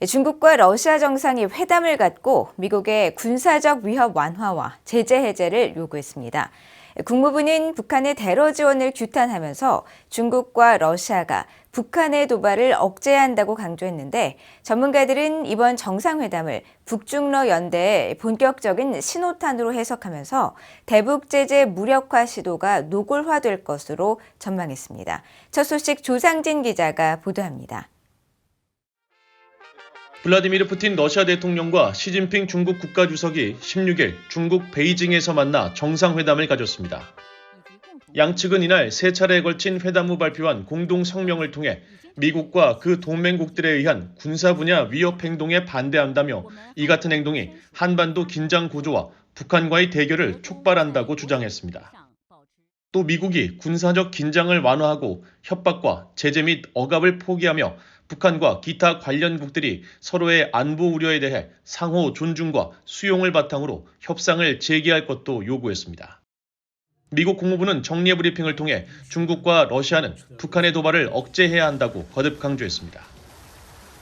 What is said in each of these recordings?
중국과 러시아 정상이 회담을 갖고 미국의 군사적 위협 완화와 제재 해제를 요구했습니다. 국무부는 북한의 테러 지원을 규탄하면서 중국과 러시아가 북한의 도발을 억제해야 한다고 강조했는데 전문가들은 이번 정상회담을 북중러 연대의 본격적인 신호탄으로 해석하면서 대북 제재 무력화 시도가 노골화될 것으로 전망했습니다. 첫 소식 조상진 기자가 보도합니다. 블라디미르 푸틴 러시아 대통령과 시진핑 중국 국가주석이 16일 중국 베이징에서 만나 정상회담을 가졌습니다. 양측은 이날 세 차례에 걸친 회담 후 발표한 공동 성명을 통해 미국과 그 동맹국들에 의한 군사 분야 위협 행동에 반대한다며 이 같은 행동이 한반도 긴장 고조와 북한과의 대결을 촉발한다고 주장했습니다. 또 미국이 군사적 긴장을 완화하고 협박과 제재 및 억압을 포기하며 북한과 기타 관련국들이 서로의 안보 우려에 대해 상호 존중과 수용을 바탕으로 협상을 재개할 것도 요구했습니다. 미국 국무부는 정례 브리핑을 통해 중국과 러시아는 북한의 도발을 억제해야 한다고 거듭 강조했습니다.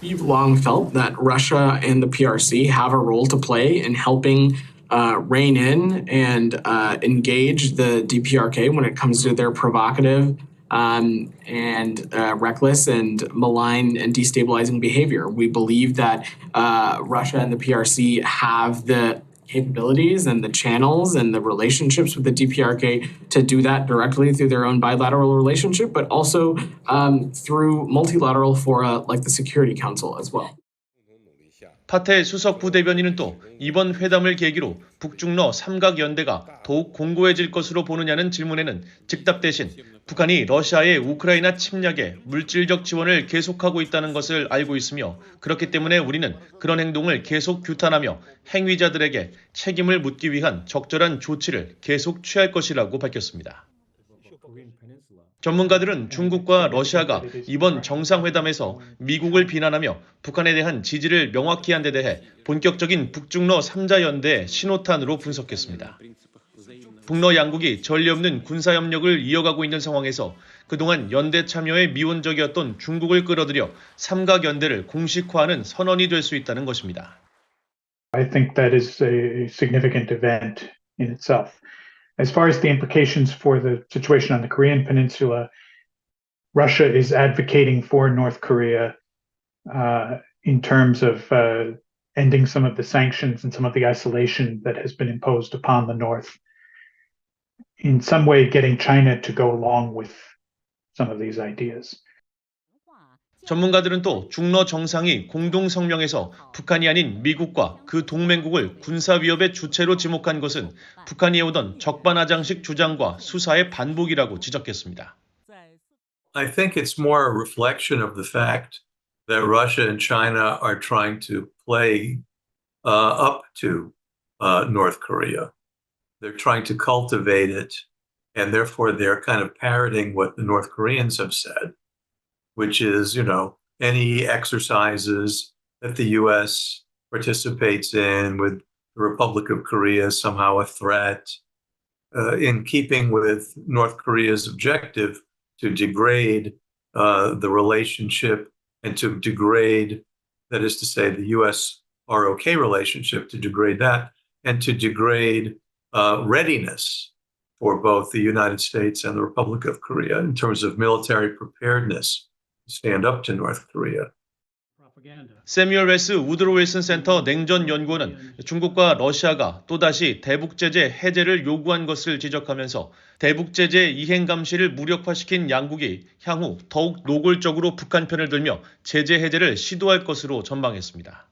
We've long felt that Russia and the PRC have a role to play in helping rein in and engage the DPRK when it comes to their provocative and reckless and malign and destabilizing behavior. We believe that Russia and the PRC have the capabilities and the channels and the relationships with the DPRK to do that directly through their own bilateral relationship, but also through multilateral fora like the Security Council as well. 파테 수석 부대변인은 또 이번 회담을 계기로 북중러 삼각연대가 더욱 공고해질 것으로 보느냐는 질문에는 즉답 대신 북한이 러시아의 우크라이나 침략에 물질적 지원을 계속하고 있다는 것을 알고 있으며 그렇기 때문에 우리는 그런 행동을 계속 규탄하며 행위자들에게 책임을 묻기 위한 적절한 조치를 계속 취할 것이라고 밝혔습니다. 전문가들은 중국과 러시아가 이번 정상회담에서 미국을 비난하며 북한에 대한 지지를 명확히 한 데 대해 본격적인 북중러 3자 연대의 신호탄으로 분석했습니다. 북러 양국이 전례 없는 군사협력을 이어가고 있는 상황에서 그동안 연대 참여에 미온적이었던 중국을 끌어들여 삼각연대를 공식화하는 선언이 될 수 있다는 것입니다. I think that is a significant event in itself. As far as the implications for the situation on the Korean Peninsula, Russia is advocating for North Korea in terms of ending some of the sanctions and some of the isolation that has been imposed upon the North. In some way, getting China to go along with some of these ideas. 전문가들은 또 중러 정상이 공동 성명에서 북한이 아닌 미국과 그 동맹국을 군사 위협의 주체로 지목한 것은 북한이 해오던 적반하장식 주장과 수사의 반복이라고 지적했습니다. I think it's more a reflection of the fact that Russia and China are trying to play up to North Korea. They're trying to cultivate it, and therefore they're kind of parroting what the North Koreans have said, which is, any exercises that the U.S. participates in with the Republic of Korea is somehow a threat, in keeping with North Korea's objective to degrade the relationship and to degrade, that is to say, the U.S.-ROK relationship, to degrade that, and to degrade readiness for both the United States and the Republic of Korea in terms of military preparedness. Stand up to North Korea. 세뮤얼 웨스 우드로 윌슨 센터 냉전 연구원은 중국과 러시아가 또다시 대북 제재 해제를 요구한 것을 지적하면서 대북 제재 이행 감시를 무력화시킨 양국이 향후 더욱 노골적으로 북한 편을 들며 제재 해제를 시도할 것으로 전망했습니다.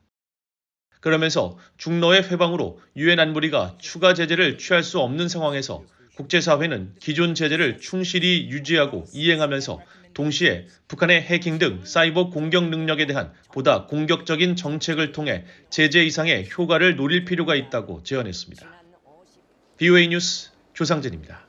그러면서 중러의 회방으로 유엔 안보리가 추가 제재를 취할 수 없는 상황에서 국제사회는 기존 제재를 충실히 유지하고 이행하면서 동시에 북한의 해킹 등 사이버 공격 능력에 대한 보다 공격적인 정책을 통해 제재 이상의 효과를 노릴 필요가 있다고 제언했습니다. BOA 뉴스 조상진입니다.